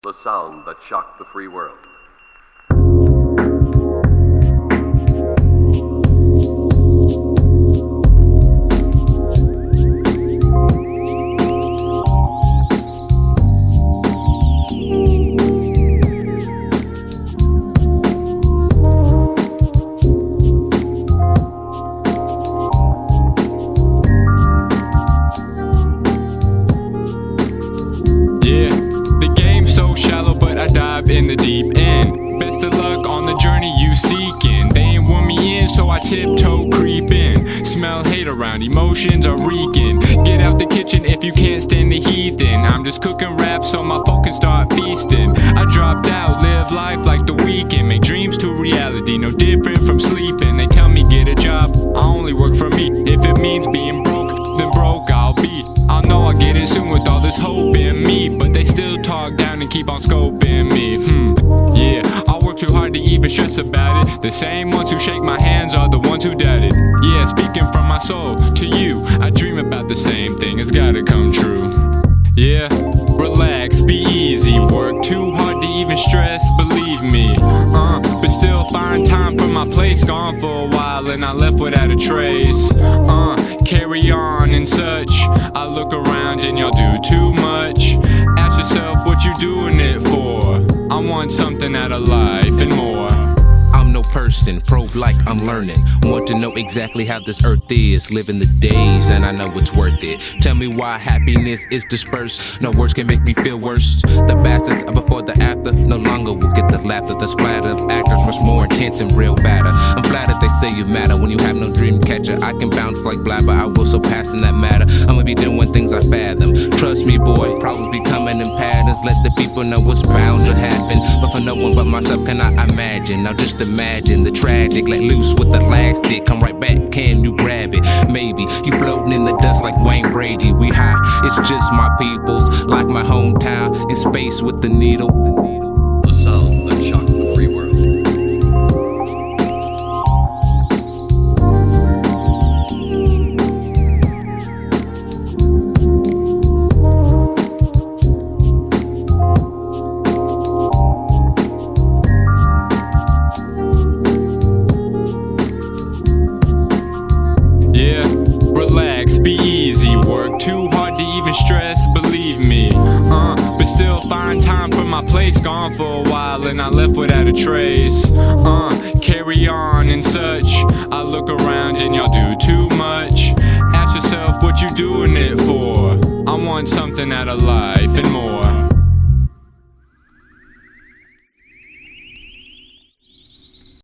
The sound that shocked the free world. In the deep end, best of luck on the journey you seeking. They ain't want me in, so I tiptoe creep in. Smell hate around, emotions are reeking. Get out the kitchen if you can't stand the heat. Then I'm just cooking rap so my folk can start feasting. I dropped out, live life like the weekend, make dreams to reality, no different from sleeping. They tell me get a job, I only work for me. If it means being broke, then broke I'll be. I'll know I'll get it soon with all this hope in me, but they still talk down and keep on scoping me. Yeah, I work too hard to even stress about it. The same ones who shake my hands are the ones who doubt it. Yeah, speaking from my soul to you, I dream about the same thing, it's gotta come true. Yeah, relax, be easy, work too hard to even stress, believe me. But still find time for my place, gone for a while and I left without a trace. Carry on and such, I look around and y'all do too much. Ask yourself what you doing it for. I want something out of life and more. I'm no person, probe like I'm learning. Want to know exactly how this earth is. Living the days and I know it's worth it. Tell me why happiness is dispersed. No words can make me feel worse. The bastards of before the after no longer will get the laughter. The splatter of actors was more intense and real batter. I'm flattered they say you matter when you have no dream catcher. I can bounce like blabber, I will surpass in that matter. I'ma be doing things I fathom. Trust me boy, problems be coming in patterns. Let the people know what's bound to happen. But for no one but myself can I imagine. Now just imagine the tragic, let loose with the lag stick, come right back, can you grab it? Maybe you floating in the dust like Wayne Brady. We high, it's just my peoples, like my hometown, in space with the needle. The sound that shocked the free world. Yeah, relax, be easy, work too hard to even stress, believe me. But still find time for my place, gone for a while and I left without a trace. Carry on and such, I look around and y'all do too much. Ask yourself what you doing it for. I want something out of life and more.